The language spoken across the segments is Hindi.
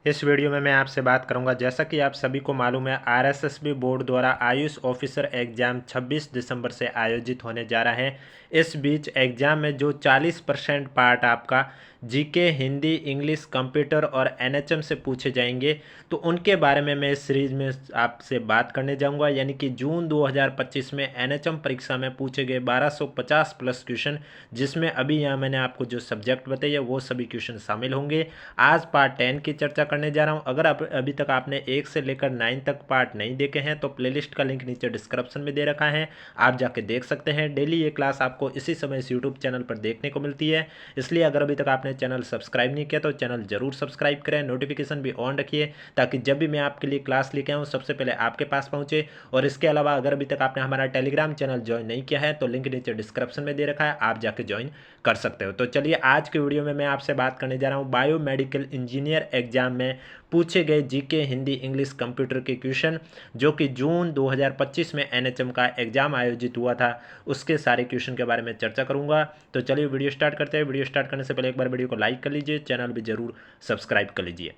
इस वीडियो में मैं आपसे बात करूंगा, जैसा कि आप सभी को मालूम है, आरएसएसबी बोर्ड द्वारा आयुष ऑफिसर एग्जाम 26 दिसंबर से आयोजित होने जा रहा है। इस बीच एग्जाम में जो 40% पार्ट आपका जीके, हिंदी, इंग्लिश, कंप्यूटर और एनएचएम से पूछे जाएंगे, तो उनके बारे में मैं इस सीरीज में आपसे बात करने जाऊंगा। यानी कि जून 2025 में एनएचएम परीक्षा में पूछे गए 1250 प्लस क्वेश्चन, जिसमें अभी यहाँ मैंने आपको जो सब्जेक्ट बताइए वो सभी क्वेश्चन शामिल होंगे। आज पार्ट 10 की चर्चा करने जा रहा हूं। अगर अभी तक आपने 1 से लेकर 9 तक पार्ट नहीं देखे हैं तो प्लेलिस्ट का लिंक नीचे डिस्क्रिप्शन में दे रखा है, आप जाके देख सकते हैं। डेली ये क्लास आपको इसी समय इस यूट्यूब चैनल पर देखने को मिलती है। इसलिए अगर अभी तक आपने चैनल सब्सक्राइब नहीं किया तो चैनल जरूर सब्सक्राइब करें, नोटिफिकेशन भी ऑन रखिए, ताकि जब भी मैं आपके लिए क्लास लेके आऊँ सबसे पहले आपके पास पहुँचे। और इसके अलावा अगर अभी तक आपने हमारा टेलीग्राम चैनल ज्वाइन नहीं किया है तो लिंक नीचे डिस्क्रिप्शन में दे रखा है, आप जाके ज्वाइन कर सकते हो। तो चलिए आज के वीडियो में मैं आपसे बात करने जा रहा हूँ बायोमेडिकल इंजीनियर एग्जाम में पूछे गए जीके, हिंदी, इंग्लिश, कंप्यूटर के क्वेश्चन, जो कि जून 2025 में एनएचएम का एग्जाम आयोजित हुआ था, उसके सारे क्वेश्चन के बारे में चर्चा करूंगा। तो चलिए वीडियो स्टार्ट करते हैं। वीडियो स्टार्ट करने से पहले एक बार वीडियो को लाइक कर लीजिए, चैनल भी जरूर सब्सक्राइब कर लीजिए।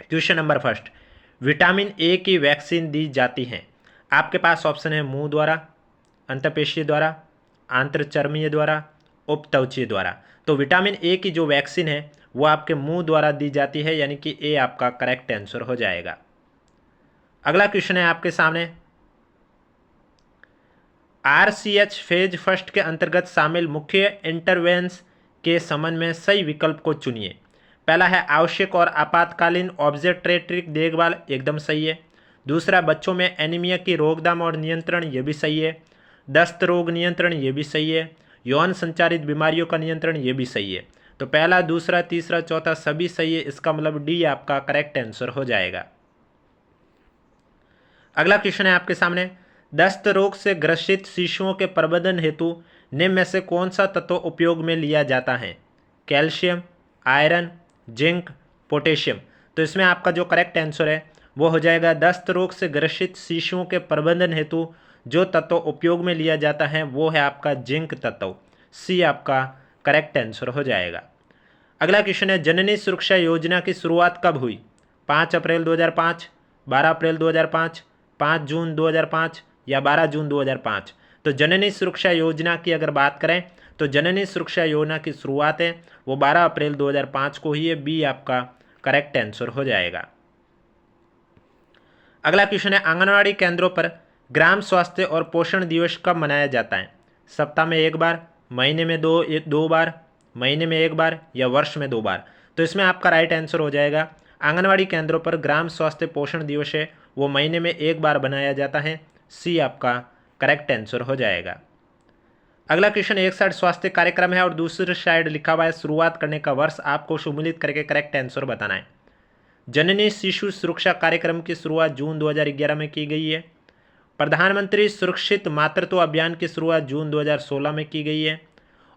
Question number first, vitamin A की वैक्सीन दी जाती है। आपके पास ऑप्शन है मुंह द्वारा, अंतःपेशीय द्वारा, आंत्रचर्मीय द्वारा, उपत्वचीय द्वारा। तो विटामिन ए की जो वैक्सीन है वो आपके मुंह द्वारा दी जाती है, यानी कि ए आपका करेक्ट आंसर हो जाएगा। अगला क्वेश्चन है आपके सामने, आरसीएच फेज फर्स्ट के अंतर्गत शामिल मुख्य इंटरवेंस के संबंध में सही विकल्प को चुनिए। पहला है आवश्यक और आपातकालीन ऑब्जेक्ट्रेट्रिक देखभाल, एकदम सही है। दूसरा, बच्चों में एनीमिया की रोकथाम और नियंत्रण, ये भी सही है। दस्त रोग नियंत्रण, ये भी सही है। यौन संचारित बीमारियों का नियंत्रण, ये भी सही है। तो पहला, दूसरा, तीसरा, चौथा सभी सही है, इसका मतलब डी आपका करेक्ट आंसर हो जाएगा। अगला क्वेश्चन है आपके सामने, दस्त रोग से ग्रसित शिशुओं के प्रबंधन हेतु निम्न में से कौन सा तत्व उपयोग में लिया जाता है? Calcium, iron, zinc, potassium. तो इसमें आपका जो करेक्ट आंसर है वो हो जाएगा, दस्त रोग से ग्रसित शिशुओं के प्रबंधन हेतु जो तत्व उपयोग में लिया जाता है वो है आपका जिंक तत्व। सी आपका करेक्ट आंसर हो जाएगा। अगला क्वेश्चन है, जननी सुरक्षा योजना की शुरुआत कब हुई? 5 अप्रैल 2005, 12 अप्रैल 2005, 5 जून 2005 या 12 जून 2005। तो जननी सुरक्षा योजना की अगर बात करें तो जननी सुरक्षा योजना की शुरुआत है वो 12 अप्रैल 2005 को ही है। बी आपका करेक्ट आंसर हो जाएगा। अगला क्वेश्चन है, आंगनवाड़ी केंद्रों पर ग्राम स्वास्थ्य और पोषण दिवस कब मनाया जाता है? सप्ताह में एक बार, महीने में दो बार, महीने में एक बार या वर्ष में 2 बार। तो इसमें आपका राइट आंसर हो जाएगा, आंगनवाड़ी केंद्रों पर ग्राम स्वास्थ्य पोषण दिवस है वो महीने में एक बार बनाया जाता है। सी आपका करेक्ट आंसर हो जाएगा। अगला क्वेश्चन, एक साइड स्वास्थ्य कार्यक्रम है और दूसरी साइड लिखा हुआ है शुरुआत करने का वर्ष, आपको सम्मिलित करके करेक्ट आंसर बताना है। जननी शिशु सुरक्षा कार्यक्रम की शुरुआत जून 2011 में की गई है। प्रधानमंत्री सुरक्षित मातृत्व अभियान की शुरुआत जून 2016 में की गई है।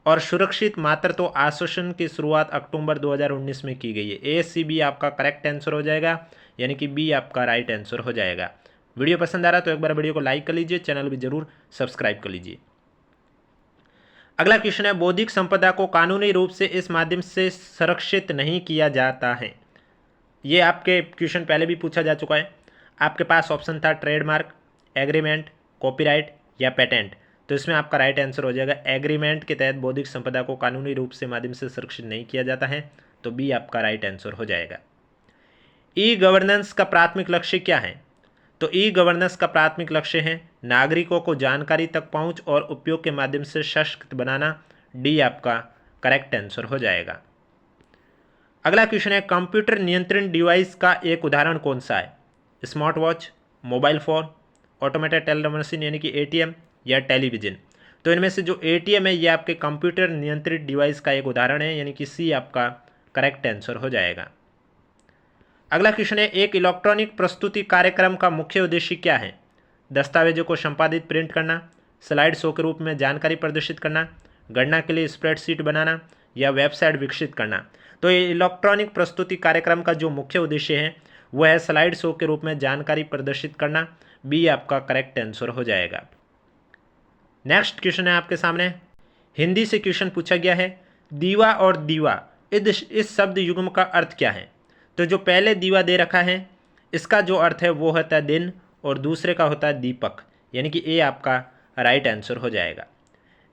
और सुरक्षित मातृत्व आश्वासन की शुरुआत अक्टूबर 2019 में की गई है। ए सी बी आपका करेक्ट आंसर हो जाएगा, यानी कि बी आपका राइट आंसर हो जाएगा। वीडियो पसंद आ रहा है तो एक बार वीडियो को लाइक कर लीजिए, चैनल भी जरूर सब्सक्राइब कर लीजिए। अगला क्वेश्चन है, बौद्धिक संपदा को कानूनी रूप से इस माध्यम से संरक्षित नहीं किया जाता है। ये आपके क्वेश्चन पहले भी पूछा जा चुका है। आपके पास ऑप्शन था ट्रेडमार्क, एग्रीमेंट, कॉपीराइट या पेटेंट। तो इसमें आपका राइट आंसर हो जाएगा, एग्रीमेंट के तहत बौद्धिक संपदा को कानूनी रूप से माध्यम से संरक्षित नहीं किया जाता है। तो बी आपका राइट आंसर हो जाएगा। ई गवर्नेंस का प्राथमिक लक्ष्य क्या है? तो ई गवर्नेंस का प्राथमिक लक्ष्य है नागरिकों को जानकारी तक पहुंच और उपयोग के माध्यम से सशक्त बनाना। डी आपका करेक्ट आंसर हो जाएगा। अगला क्वेश्चन है, कंप्यूटर नियंत्रण डिवाइस का एक उदाहरण कौन सा है? Smart watch, mobile phone, automated teller machine यानी कि एटीएम या टेलीविजन। तो इनमें से जो एटीएम है ये आपके कंप्यूटर नियंत्रित डिवाइस का एक उदाहरण है, यानी कि सी आपका करेक्ट आंसर हो जाएगा। अगला क्वेश्चन है, एक इलेक्ट्रॉनिक प्रस्तुति कार्यक्रम का मुख्य उद्देश्य क्या है? दस्तावेजों को संपादित प्रिंट करना, स्लाइड शो के रूप में जानकारी प्रदर्शित करना, गणना के लिए स्प्रेडशीट बनाना या वेबसाइट विकसित करना। तो ये इलेक्ट्रॉनिक प्रस्तुति कार्यक्रम का जो मुख्य उद्देश्य है वह है स्लाइड शो के रूप में जानकारी प्रदर्शित करना। बी आपका करेक्ट आंसर हो जाएगा। नेक्स्ट क्वेश्चन है आपके सामने, हिंदी से क्वेश्चन पूछा गया है, दीवा और दीवा इस शब्द युग्म का अर्थ क्या है? तो जो पहले दीवा दे रखा है इसका जो अर्थ है वो होता है दिन और दूसरे का होता है दीपक, यानी कि ए आपका राइट आंसर हो जाएगा।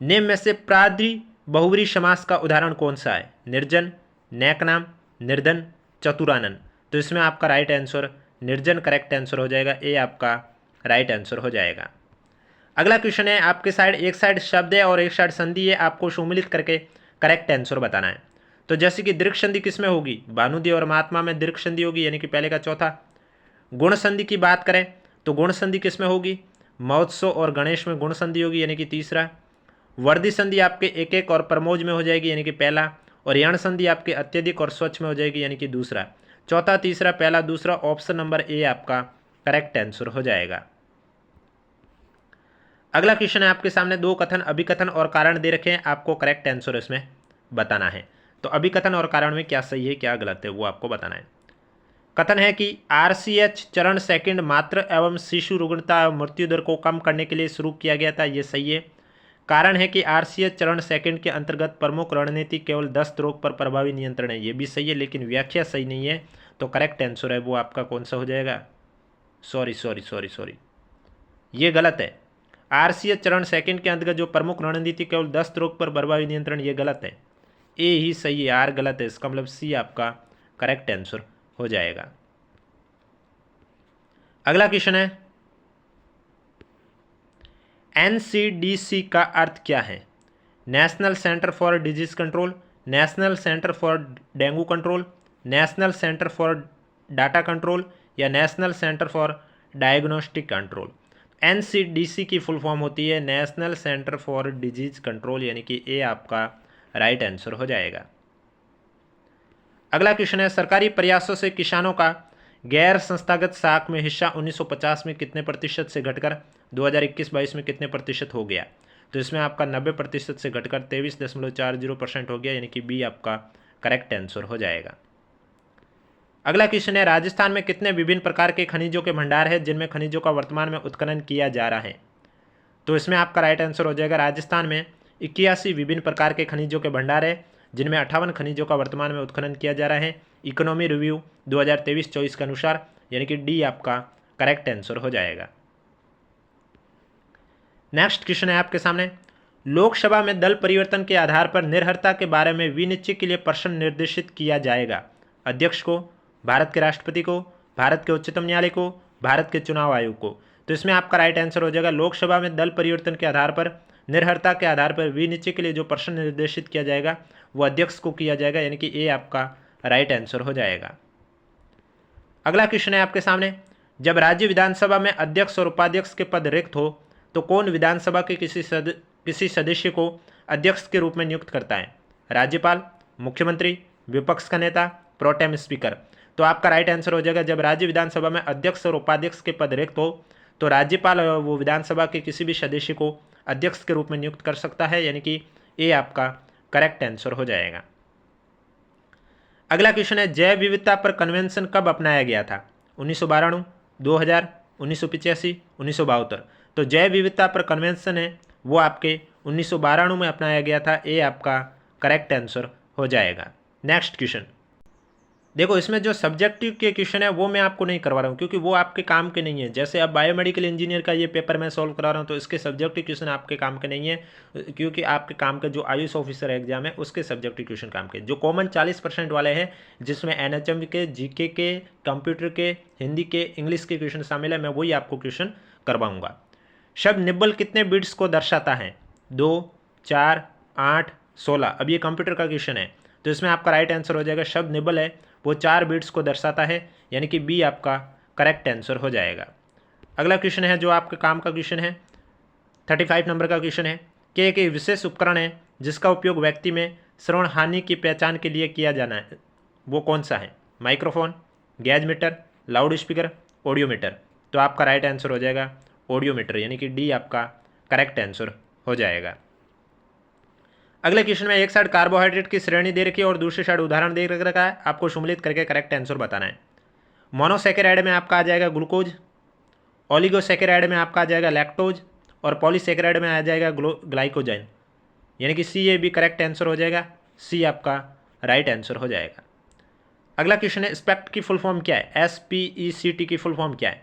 निम्न में से प्रादि बहुव्रीहि समास का उदाहरण कौन सा है? निर्जन, नैकनाम, निर्धन, चतुरानन। तो इसमें आपका राइट आंसर निर्जन करेक्ट आंसर हो जाएगा, ए आपका राइट आंसर हो जाएगा। अगला क्वेश्चन है आपके साइड, एक साइड शब्द है और एक साइड संधि है, आपको सम्मिलित करके करेक्ट आंसर बताना है। तो जैसे कि दीर्घ संधि किस में होगी? भानुदी और महात्मा में दीर्घ संधि होगी, यानी कि पहले का चौथा। गुण संधि की बात करें तो गुण संधि किस में होगी? महोत्सव और गणेश में गुण संधि होगी, यानी कि तीसरा। वर्दी संधि आपके एक एक और प्रमोज में हो जाएगी, यानी कि पहला। और यण संधि आपके अत्यधिक और स्वच्छ में हो जाएगी, यानी कि दूसरा। चौथा, तीसरा, पहला, दूसरा, ऑप्शन नंबर ए आपका करेक्ट आंसर हो जाएगा। अगला क्वेश्चन है आपके सामने, दो कथन, अभिकथन और कारण दे रखे हैं, आपको करेक्ट आंसर इसमें बताना है। तो अभिकथन और कारण में क्या सही है क्या गलत है वो आपको बताना है। कथन है कि आरसीएच चरण सेकंड मातृ एवं शिशु रुग्णता एवं मृत्यु दर को कम करने के लिए शुरू किया गया था, ये सही है। कारण है कि आरसीएच चरण सेकंड के अंतर्गत प्रमुख रणनीति केवल दस्त रोग पर प्रभावी नियंत्रण है, ये भी सही है, लेकिन व्याख्या सही नहीं है। तो करेक्ट आंसर है वो आपका कौन सा हो जाएगा? सॉरी, ये गलत है। आरसीएच चरण सेकंड के अंतर्गत जो प्रमुख रणनीति केवल दस्त रोग पर प्रभावी नियंत्रण, ये गलत है। ए ही सही है, आर गलत है, इसका मतलब सी आपका करेक्ट आंसर हो जाएगा। अगला क्वेश्चन है, एनसीडीसी का अर्थ क्या है? National centre for disease control, national centre for dengue control, national centre for data control या national centre for diagnostic control. NCDC की फुल फॉर्म होती है national centre for disease control, यानी कि ए आपका राइट आंसर हो जाएगा। अगला क्वेश्चन है, सरकारी प्रयासों से किसानों का गैर संस्थागत साख में हिस्सा 1950 में कितने प्रतिशत से घटकर 2021-22 में कितने प्रतिशत हो गया? तो इसमें आपका 90% से घटकर 23.40% हो गया, यानी कि बी आपका करेक्ट आंसर हो जाएगा। अगला क्वेश्चन है, राजस्थान में कितने विभिन्न प्रकार के खनिजों के भंडार है जिनमें खनिजों का वर्तमान में उत्खनन किया जा रहा है? तो इसमें आपका राइट आंसर हो जाएगा, राजस्थान में 81 विभिन्न प्रकार के खनिजों के भंडार है जिनमें 58 खनिजों का वर्तमान में उत्खनन किया जा रहा है, इकोनॉमी रिव्यू 2023-24 के अनुसार, यानी कि डी आपका करेक्ट आंसर हो जाएगा। नेक्स्ट क्वेश्चन है आपके सामने, लोकसभा में दल परिवर्तन के आधार पर निर्भरता के बारे में विनिश्चय के लिए प्रश्न निर्देशित किया जाएगा? अध्यक्ष को, भारत के राष्ट्रपति को, भारत के उच्चतम न्यायालय को, भारत के चुनाव आयोग को। तो इसमें आपका राइट आंसर हो जाएगा, लोकसभा में दल परिवर्तन के आधार पर निर्भरता के आधार पर विनिश्चय के लिए जो प्रश्न निर्देशित किया जाएगा वो अध्यक्ष को किया जाएगा, यानी कि ए आपका राइट आंसर हो जाएगा। अगला क्वेश्चन है आपके सामने, जब राज्य विधानसभा में अध्यक्ष और उपाध्यक्ष के पद रिक्त हो तो कौन विधानसभा के किसी सदस्य को अध्यक्ष के रूप में नियुक्त करता है? राज्यपाल, मुख्यमंत्री, विपक्ष का नेता, प्रोटेम स्पीकर। तो आपका राइट आंसर हो जाएगा, जब राज्य विधानसभा में अध्यक्ष और उपाध्यक्ष के पद रिक्त हो तो राज्यपाल वो विधानसभा के किसी भी सदस्य को अध्यक्ष के रूप में नियुक्त कर सकता है, यानी कि ए आपका करेक्ट आंसर हो जाएगा। अगला क्वेश्चन है, जैव विविधता पर कन्वेंशन कब अपनाया गया था? 1992, 2000, 1985, 1972। तो जैव विविधता पर कन्वेंशन है वो आपके 1992 में अपनाया गया था, ए आपका करेक्ट आंसर हो जाएगा। नेक्स्ट क्वेश्चन देखो, इसमें जो सब्जेक्टिव के क्वेश्चन है वो मैं आपको नहीं करवा रहा हूँ क्योंकि वो आपके काम के नहीं है। जैसे अब बायोमेडिकल इंजीनियर का ये पेपर मैं सॉल्व करा रहा हूँ तो इसके सब्जेक्टिव क्वेश्चन आपके काम के नहीं है, क्योंकि आपके काम के जो आयुष ऑफिसर एग्जाम है उसके सब्जेक्टिव क्वेश्चन काम के। जो कॉमन 40% वाले हैं जिसमें NHM के, GK के, कंप्यूटर के, हिंदी के, इंग्लिश के क्वेश्चन शामिल है, मैं वही आपको क्वेश्चन करवाऊँगा। शब्द निब्बल कितने बिट्स को दर्शाता है? 2, 4, 8, 16। अब ये कंप्यूटर का क्वेश्चन है तो इसमें आपका राइट आंसर हो जाएगा, शब्द निब्बल है वो 4 बिट्स को दर्शाता है, यानी कि बी आपका करेक्ट आंसर हो जाएगा। अगला क्वेश्चन है जो आपके काम का क्वेश्चन है, 35 नंबर का क्वेश्चन है कि एक विशेष उपकरण है जिसका उपयोग व्यक्ति में श्रवण हानि की पहचान के लिए किया जाना है, वो कौन सा है? Microphone, gauge meter, loud speaker, audiometer. तो आपका राइट आंसर हो जाएगा ऑडियोमीटर, यानी कि डी आपका करेक्ट आंसर हो जाएगा। अगले क्वेश्चन में एक साइड कार्बोहाइड्रेट की श्रेणी दे रखी है और दूसरी साइड उदाहरण दे रखा है, आपको सम्मिलित करके करेक्ट आंसर बताना है। मोनोसैकेराइड में आपका आ जाएगा ग्लूकोज, ओलिगोसैकेराइड में आपका आ जाएगा लैक्टोज और पॉलीसैकेराइड में आ जाएगा ग्लाइकोजाइन, यानी कि सी ए बी करेक्ट आंसर हो जाएगा, सी आपका राइट आंसर हो जाएगा। अगला क्वेश्चन है स्पेक्ट की फुल फॉर्म क्या है, SPECT की फुल फॉर्म क्या है।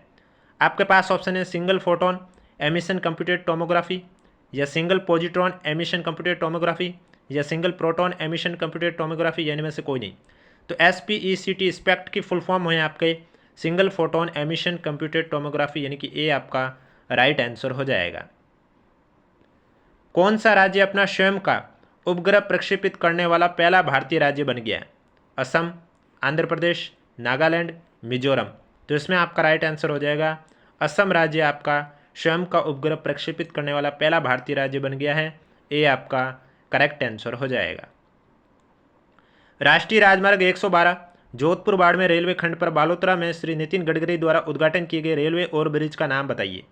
आपके पास ऑप्शन है single photon emission computed tomography, या single positron emission computed tomography, या single proton emission computed tomography, यानी में से कोई नहीं। तो SPECT स्पेक्ट की फुल फॉर्म है आपके single photon emission computed tomography, यानी कि ए आपका राइट आंसर हो जाएगा। कौन सा राज्य अपना स्वयं का उपग्रह प्रक्षेपित करने वाला पहला भारतीय राज्य बन गया है, असम, आंध्र प्रदेश, नागालैंड, मिजोरम। तो इसमें आपका राइट आंसर हो जाएगा असम राज्य आपका स्वयं का उपग्रह प्रक्षेपित करने वाला पहला भारतीय राज्य बन गया है, ये आपका करेक्ट आंसर हो जाएगा। राष्ट्रीय राजमार्ग 112 जोधपुर बाड़मेर रेलवे खंड पर बालोतरा में श्री नितिन गडकरी द्वारा उद्घाटन किए गए रेलवे ओवर ब्रिज का नाम बताइए,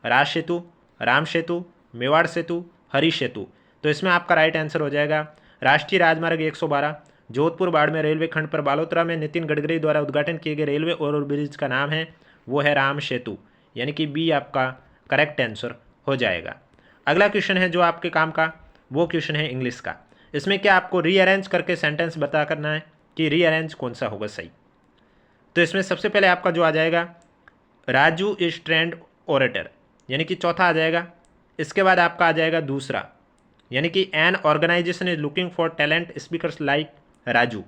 राज सेतु, राम सेतु, मेवाड़ सेतु, हरी सेतु। तो इसमें आपका राइट आंसर हो जाएगा राष्ट्रीय राजमार्ग 112 जोधपुर बाड़मेर रेलवे खंड पर बालोतरा में नितिन गडकरी द्वारा उद्घाटन किए गए रेलवे ओवर ब्रिज का नाम है वो है राम सेतु, यानी कि बी आपका करेक्ट आंसर हो जाएगा। अगला क्वेश्चन है जो आपके काम का, वो क्वेश्चन है इंग्लिश का। इसमें क्या आपको रीअरेंज करके सेंटेंस बता करना है कि रीअरेंज कौन सा होगा सही। तो इसमें सबसे पहले आपका जो आ जाएगा राजू इज ट्रेंड ओरेटर, यानी कि चौथा आ जाएगा। इसके बाद आपका आ जाएगा दूसरा, यानी कि an organisation is looking for talent speakers like Raju.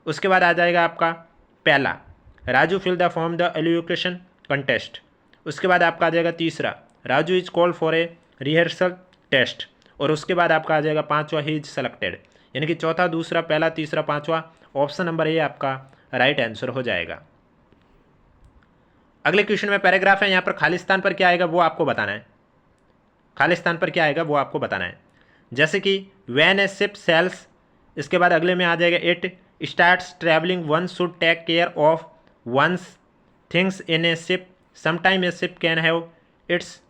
उसके बाद आ जाएगा आपका पहला, Raju fill the form the allocation contest. उसके बाद आपका आ जाएगा तीसरा, Raju is called for a rehearsal test. और उसके बाद आपका आ जाएगा पांचवा, ही इज सेलेक्टेड। यानी कि चौथा, दूसरा, पहला, तीसरा, पांचवा, ऑप्शन नंबर ए आपका राइट आंसर हो जाएगा। अगले क्वेश्चन में पैराग्राफ है, यहाँ पर खालिस्तान पर क्या आएगा वो आपको बताना है। खालिस्तान पर क्या आएगा वो आपको बताना है। जैसे कि वैन ए शिप सेल्स, इसके बाद अगले में आ जाएगा it starts travelling one should take care of once things in a ship, sometime a ship can have its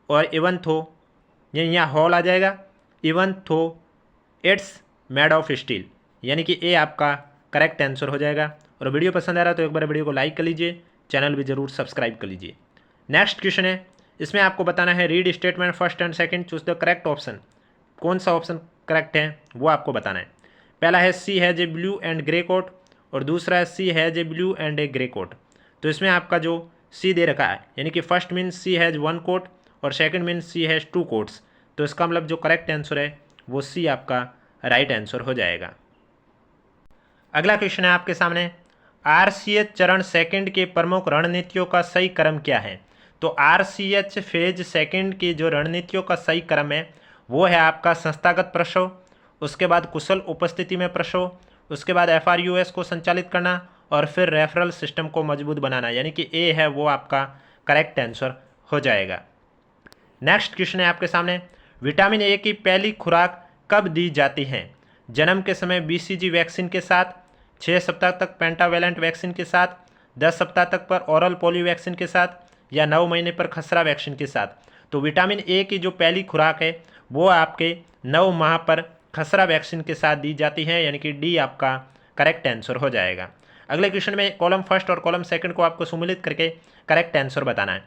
और इवन थो, यहाँ हॉल आ जाएगा, इवन थो इट्स मेड ऑफ स्टील, यानी कि ए आपका करेक्ट आंसर हो जाएगा। और वीडियो पसंद आ रहा है तो एक बार वीडियो को लाइक कर लीजिए, चैनल भी जरूर सब्सक्राइब कर लीजिए। नेक्स्ट क्वेश्चन है, इसमें आपको बताना है read statement first and second, choose the correct option. कौन सा ऑप्शन करेक्ट है वो आपको बताना है। पहला है she has a blue and grey coat, और दूसरा है she has a blue and a grey coat. तो इसमें आपका जो सी दे रखा है, यानी कि first means she has one coat और second means she has two coats. तो इसका मतलब जो करेक्ट आंसर है वो सी आपका राइट आंसर हो जाएगा। अगला क्वेश्चन है आपके सामने, RCH चरण सेकंड के प्रमुख रणनीतियों का सही क्रम क्या है। तो RCH फेज सेकंड की जो रणनीतियों का सही क्रम है वो है आपका संस्थागत प्रसव, उसके बाद कुशल उपस्थिति में प्रसव, उसके बाद FRUS को संचालित करना और फिर रेफरल सिस्टम को मजबूत बनाना, यानी कि ए है वो आपका करेक्ट आंसर हो जाएगा। नेक्स्ट क्वेश्चन है आपके सामने, विटामिन ए की पहली खुराक कब दी जाती है। जन्म के समय BCG वैक्सीन के साथ, 6 सप्ताह तक पेंटावेलेंट वैक्सीन के साथ, 10 सप्ताह तक पर ओरल पोलियो वैक्सीन के साथ, या 9 महीने पर खसरा वैक्सीन के साथ। तो विटामिन ए की जो पहली खुराक है वो आपके 9 माह पर खसरा वैक्सीन के साथ दी जाती है, यानी कि डी आपका करेक्ट आंसर हो जाएगा। अगले क्वेश्चन में कॉलम फर्स्ट और कॉलम सेकंड को आपको सम्मिलित करके करेक्ट आंसर बताना है।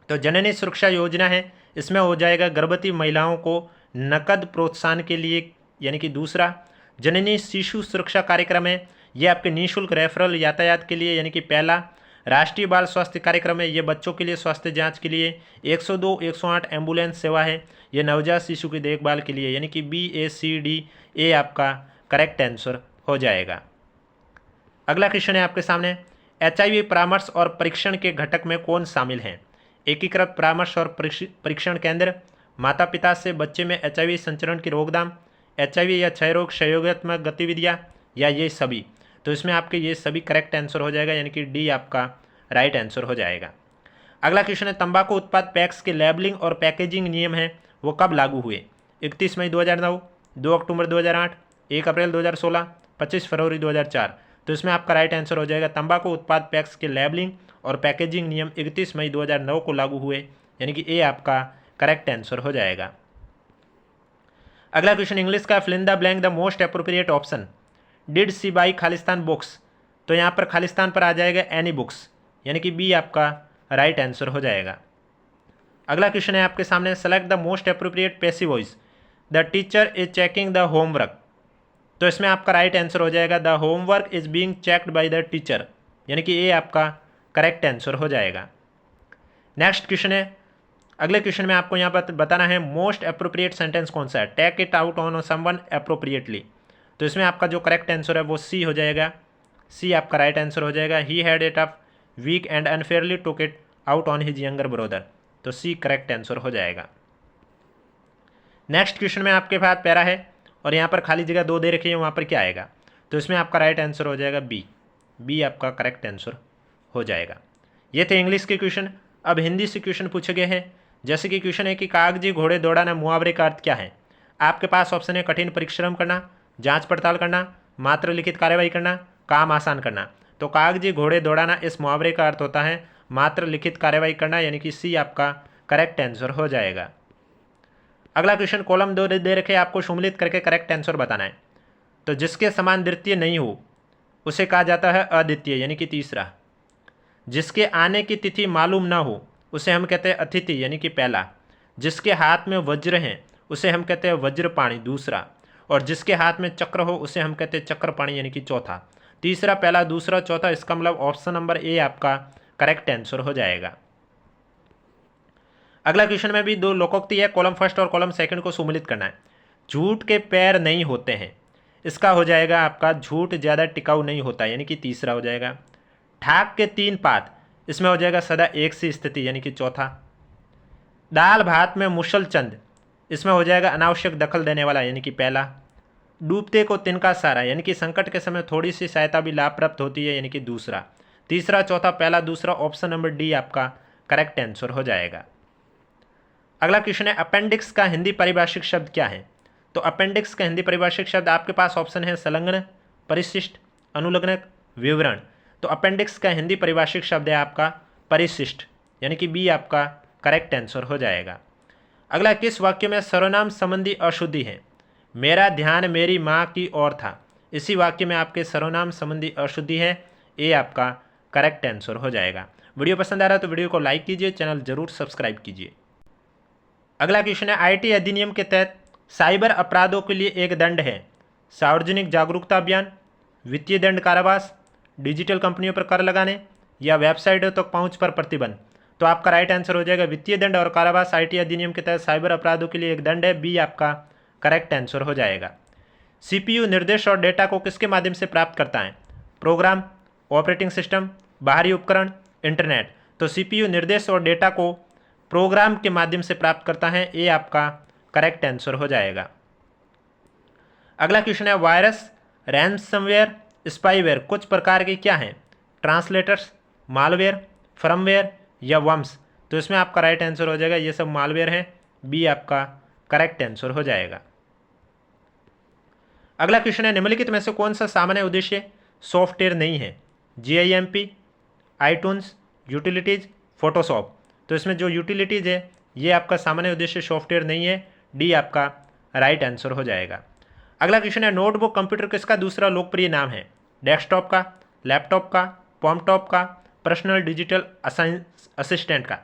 तो जननी सुरक्षा योजना है, इसमें हो जाएगा गर्भवती महिलाओं को नकद प्रोत्साहन के लिए, यानी कि दूसरा। जननी शिशु सुरक्षा कार्यक्रम है, ये आपके निःशुल्क रेफरल यातायात के लिए, यानी कि पहला। राष्ट्रीय बाल स्वास्थ्य कार्यक्रम है, ये बच्चों के लिए स्वास्थ्य जांच के लिए। 102 108 एम्बुलेंस सेवा है, ये नवजात शिशु की देखभाल के लिए, यानी कि BACD आपका करेक्ट आंसर हो जाएगा। अगला क्वेश्चन है आपके सामने, HIV परामर्श और परीक्षण के घटक में कौन शामिल हैं। एकीकृत परामर्श और परीक्षण केंद्र, माता पिता से बच्चे में HIV संचरण की रोकथाम, HIV या क्षय रोग सहयोगात्मक गतिविधियाँ, या ये सभी। तो इसमें आपके ये सभी करेक्ट आंसर हो जाएगा, यानी कि डी आपका राइट आंसर हो जाएगा। अगला क्वेश्चन है, तंबाकू उत्पाद पैक्स के लेबलिंग और पैकेजिंग नियम है वो कब लागू हुए। 31 मई 2009, 2 अक्टूबर 2008, 1 अप्रैल 2016, 25 फरवरी 2004। तो इसमें आपका राइट आंसर हो जाएगा तंबाकू उत्पाद पैक्स के लेबलिंग और पैकेजिंग नियम 31 मई 2009 को लागू हुए, यानी कि ए आपका करेक्ट आंसर हो जाएगा। अगला क्वेश्चन इंग्लिश का, fill in the blank the most appropriate option, did see by Khalistan books. तो यहाँ पर खालिस्तान पर आ जाएगा एनी बुक्स, यानी कि बी आपका राइट आंसर हो जाएगा। अगला क्वेश्चन है आपके सामने, select the most appropriate passive voice, the teacher is checking the homework. तो इसमें आपका राइट आंसर हो जाएगा the homework is being checked by the teacher, यानी कि ये आपका करेक्ट आंसर हो जाएगा। नेक्स्ट क्वेश्चन है, अगले क्वेश्चन में आपको यहाँ पर बताना है मोस्ट अप्रोप्रिएट सेंटेंस कौन सा है। Take it out on someone appropriately, तो इसमें आपका जो करेक्ट आंसर है वो सी हो जाएगा। सी आपका राइट आंसर हो जाएगा। He had it a week and unfairly took it out on his younger brother, तो सी करेक्ट आंसर हो जाएगा। नेक्स्ट क्वेश्चन में आपके पास पैरा है और यहाँ पर खाली जगह 2 दे रखी है, वहाँ पर क्या आएगा, तो इसमें आपका राइट आंसर हो जाएगा बी। बी आपका करेक्ट आंसर हो जाएगा। ये थे इंग्लिश के क्वेश्चन। अब हिंदी से क्वेश्चन पूछे गए हैं। जैसे कि क्वेश्चन है कि कागजी घोड़े दौड़ाना मुहावरे का अर्थ क्या है। आपके पास ऑप्शन है कठिन परिश्रम करना, जांच पड़ताल करना, मात्र लिखित कार्रवाई करना, काम आसान करना। तो कागजी घोड़े दौड़ाना इस मुहावरे का अर्थ होता है मात्र लिखित कार्रवाई करना, यानी कि सी आपका करेक्ट आंसर हो जाएगा। अगला क्वेश्चन कॉलम 2 दे रखे, आपको सम्मिलित करके करेक्ट आंसर बताना है। तो जिसके समान द्वितीय नहीं हो उसे कहा जाता है अद्वितीय, यानी कि तीसरा। जिसके आने की तिथि मालूम ना हो उसे हम कहते हैं अतिथि, यानी कि पहला। जिसके हाथ में वज्र हैं उसे हम कहते हैं वज्रपाणी, दूसरा। और जिसके हाथ में चक्र हो उसे हम कहते हैं चक्रपाणी, यानी कि चौथा। तीसरा, पहला, दूसरा, चौथा, इसका मतलब ऑप्शन नंबर ए आपका करेक्ट आंसर हो जाएगा। अगला क्वेश्चन में भी 2 लोकोक्ति है, कॉलम फर्स्ट और कॉलम सेकंड को सम्मिलित करना है। झूठ के पैर नहीं होते हैं, इसका हो जाएगा आपका झूठ ज़्यादा टिकाऊ नहीं होता, यानी कि तीसरा हो जाएगा। ठाक के 3 पात, इसमें हो जाएगा सदा एक सी स्थिति, यानी कि चौथा। दाल भात में मुसलचंद, इसमें हो जाएगा अनावश्यक दखल देने वाला, यानी कि पहला। डूबते को तिनका सारा, यानी कि संकट के समय थोड़ी सी सहायता भी लाभ प्राप्त होती है, यानी कि दूसरा। तीसरा, चौथा, पहला, दूसरा, ऑप्शन नंबर डी आपका करेक्ट आंसर हो जाएगा। अगला क्वेश्चन है अपेंडिक्स का हिंदी पारिभाषिक शब्द क्या है। तो अपेंडिक्स का हिंदी पारिभाषिक शब्द आपके पास ऑप्शन है संलग्न, परिशिष्ट, अनुलग्नक, विवरण। तो अपेंडिक्स का हिंदी परिभाषिक शब्द है आपका परिशिष्ट, यानी कि बी आपका करेक्ट आंसर हो जाएगा। अगला, किस वाक्य में सर्वनाम संबंधी अशुद्धि है। मेरा ध्यान मेरी माँ की ओर था, इसी वाक्य में आपके सर्वनाम संबंधी अशुद्धि है, ये आपका करेक्ट आंसर हो जाएगा। वीडियो पसंद आ रहा है तो वीडियो को लाइक कीजिए, चैनल जरूर सब्सक्राइब कीजिए। अगला क्वेश्चन है आईटी अधिनियम के तहत साइबर अपराधों के लिए एक दंड है। सार्वजनिक जागरूकता अभियान, वित्तीय दंड कारावास, डिजिटल कंपनियों पर कर लगाने, या वेबसाइटों तक पहुंच पर प्रतिबंध। तो आपका राइट आंसर हो जाएगा वित्तीय दंड और कारावास आईटी अधिनियम के तहत साइबर अपराधों के लिए एक दंड है, बी आपका करेक्ट आंसर हो जाएगा। सीपीयू निर्देश और डेटा को किसके माध्यम से प्राप्त करता है। प्रोग्राम, ऑपरेटिंग सिस्टम, बाहरी उपकरण, इंटरनेट। तो सीपीयू निर्देश और डेटा को प्रोग्राम के माध्यम से प्राप्त करता है, ये आपका करेक्ट आंसर हो जाएगा। अगला क्वेश्चन है वायरस, रैंसमवेयर, स्पाईवेयर कुछ प्रकार के क्या हैं। ट्रांसलेटर्स, मालवेयर, फर्मवेयर या वर्म्स। तो इसमें आपका राइट आंसर हो जाएगा ये सब मालवेयर है, बी आपका करेक्ट आंसर हो जाएगा। अगला क्वेश्चन है निम्नलिखित में से कौन सा सामान्य उद्देश्य सॉफ्टवेयर नहीं है। GIMP, iTunes, utilities, Photoshop. तो इसमें जो यूटिलिटीज है ये आपका सामान्य उद्देश्य सॉफ्टवेयर नहीं है, डी आपका राइट आंसर हो जाएगा। अगला क्वेश्चन है नोटबुक कंप्यूटर किसका दूसरा लोकप्रिय नाम है। डेस्कटॉप का, लैपटॉप का, पॉमटॉप का, पर्सनल डिजिटल असिस्टेंट का।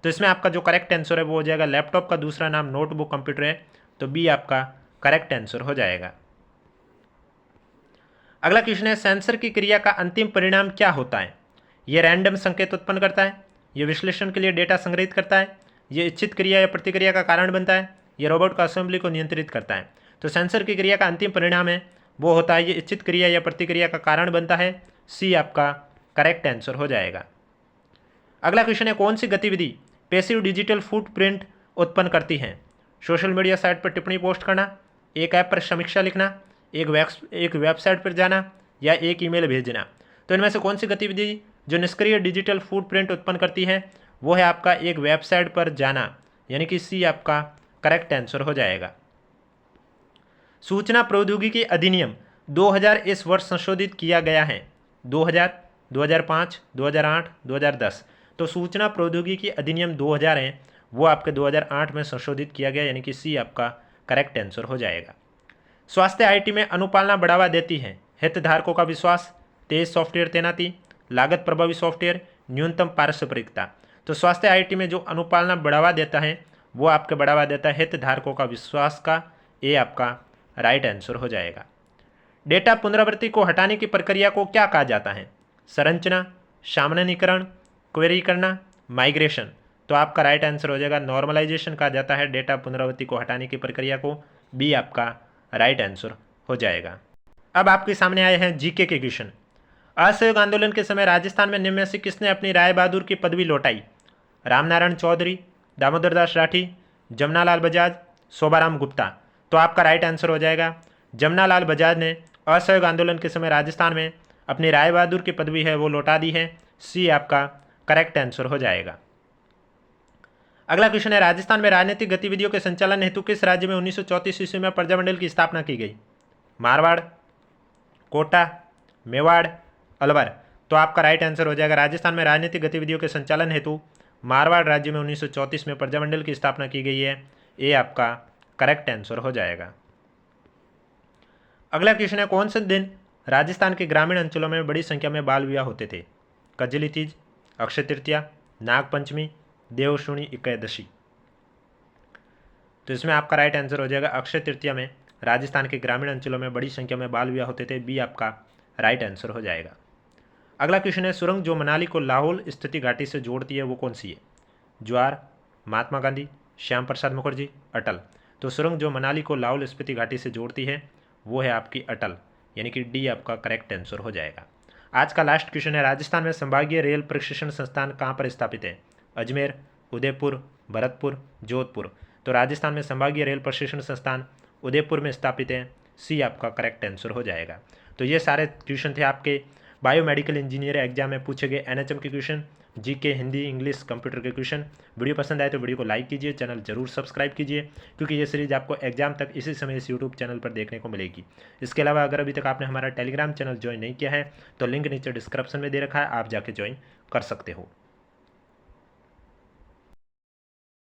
तो इसमें आपका जो करेक्ट आंसर है वो हो जाएगा लैपटॉप का दूसरा नाम नोटबुक कंप्यूटर है, तो बी आपका करेक्ट आंसर हो जाएगा। अगला क्वेश्चन है सेंसर की क्रिया का अंतिम परिणाम क्या होता है। ये रैंडम संकेत उत्पन्न करता है, ये विश्लेषण के लिए डेटा संग्रहित करता है, ये इच्छित क्रिया या प्रतिक्रिया का कारण बनता है, ये रोबोट का असेंबली को नियंत्रित करता है। तो सेंसर की क्रिया का अंतिम परिणाम है वो होता है ये इच्छित क्रिया या प्रतिक्रिया का कारण बनता है, सी आपका करेक्ट आंसर हो जाएगा। अगला क्वेश्चन है कौन सी गतिविधि पैसिव डिजिटल फुटप्रिंट उत्पन्न करती है। सोशल मीडिया साइट पर टिप्पणी पोस्ट करना, एक ऐप पर समीक्षा लिखना, एक वेबसाइट पर जाना, या एक ईमेल भेजना। तो इनमें से कौन सी गतिविधि जो निष्क्रिय डिजिटल फुटप्रिंट उत्पन्न करती है वो है आपका एक वेबसाइट पर जाना, यानी कि सी आपका करेक्ट आंसर हो जाएगा। सूचना प्रौद्योगिकी अधिनियम 2000 इस वर्ष संशोधित किया गया है। 2000, 2005, 2008, 2010। तो सूचना प्रौद्योगिकी अधिनियम 2000 है वो आपके 2008 में संशोधित किया गया, यानी कि सी आपका करेक्ट आंसर हो जाएगा। स्वास्थ्य आईटी में अनुपालना बढ़ावा देती है। हितधारकों का विश्वास, तेज सॉफ्टवेयर तैनाती, लागत प्रभावी सॉफ्टवेयर, न्यूनतम पारस्परिकता। तो स्वास्थ्य आईटी में जो अनुपालना बढ़ावा देता है वो आपके बढ़ावा देता है हितधारकों का विश्वास का, ये आपका राइट आंसर हो जाएगा। डेटा पुनरावृत्ति को हटाने की प्रक्रिया को क्या कहा जाता है? संरचना, सामान्यीकरण, क्वेरी करना, माइग्रेशन। तो आपका राइट आंसर हो जाएगा नॉर्मलाइजेशन कहा जाता है डेटा पुनरावृत्ति को हटाने की प्रक्रिया को। बी आपका राइट आंसर हो जाएगा। अब आपके सामने आए हैं जीके के क्वेश्चन। असहयोग आंदोलन के समय राजस्थान में निम्न में से किसने अपनी राय बहादुर की पदवी लौटाई? रामनारायण चौधरी, दामोदर दास राठी, जमनालाल बजाज, शोभाराम गुप्ता। तो आपका राइट आंसर हो जाएगा जमनालाल बजाज ने असहयोग आंदोलन के समय राजस्थान में अपनी राय बहादुर की पदवी है वो लौटा दी है। सी आपका करेक्ट आंसर हो जाएगा। अगला क्वेश्चन है, राजस्थान में राजनीतिक गतिविधियों के संचालन हेतु किस राज्य में 1934 ईस्वी में प्रजामंडल की स्थापना की गई? मारवाड़, कोटा, मेवाड़, अलवर। तो आपका राइट आंसर हो जाएगा राजस्थान में राजनीतिक गतिविधियों के संचालन हेतु मारवाड़ राज्य में 1934 में प्रजामंडल की स्थापना की गई है। ये आपका करेक्ट आंसर हो जाएगा। अगला क्वेश्चन है, कौन से दिन राजस्थान के ग्रामीण अंचलों में बड़ी संख्या में बाल विवाह होते थे? कजली तीज, अक्षय तृतीया, नागपंचमी, देवशूनी एकादशी। तो इसमें आपका राइट आंसर हो जाएगा अक्षय तृतीया में राजस्थान के ग्रामीण अंचलों में बड़ी संख्या में बाल विवाह होते थे। बी आपका राइट आंसर हो जाएगा। अगला क्वेश्चन है, सुरंग जो मनाली को लाहौल स्पीति घाटी से जोड़ती है वो कौन सी है? ज्वार, महात्मा गांधी, श्याम प्रसाद मुखर्जी, अटल। तो सुरंग जो मनाली को लाहौल स्पीति घाटी से जोड़ती है वो है आपकी अटल, यानी कि डी आपका करेक्ट आंसर हो जाएगा। आज का लास्ट क्वेश्चन है, राजस्थान में संभागीय रेल प्रशिक्षण संस्थान कहाँ पर स्थापित है? अजमेर, उदयपुर, भरतपुर, जोधपुर। तो राजस्थान में संभागीय रेल प्रशिक्षण संस्थान उदयपुर में स्थापित है। सी आपका करेक्ट आंसर हो जाएगा। तो ये सारे क्वेश्चन थे आपके बायोमेडिकल इंजीनियर एग्जाम में पूछे गए एनएचएम के question, GK, Hindi, English, computer के क्वेश्चन। वीडियो पसंद आए तो वीडियो को लाइक कीजिए, चैनल जरूर सब्सक्राइब कीजिए, क्योंकि ये सीरीज आपको एग्जाम तक इसी समय इस यूट्यूब चैनल पर देखने को मिलेगी। इसके अलावा अगर अभी तक आपने हमारा टेलीग्राम चैनल ज्वाइन नहीं किया है तो लिंक नीचे डिस्क्रिप्शन में दे रखा है, आप जाके ज्वाइन कर सकते हो।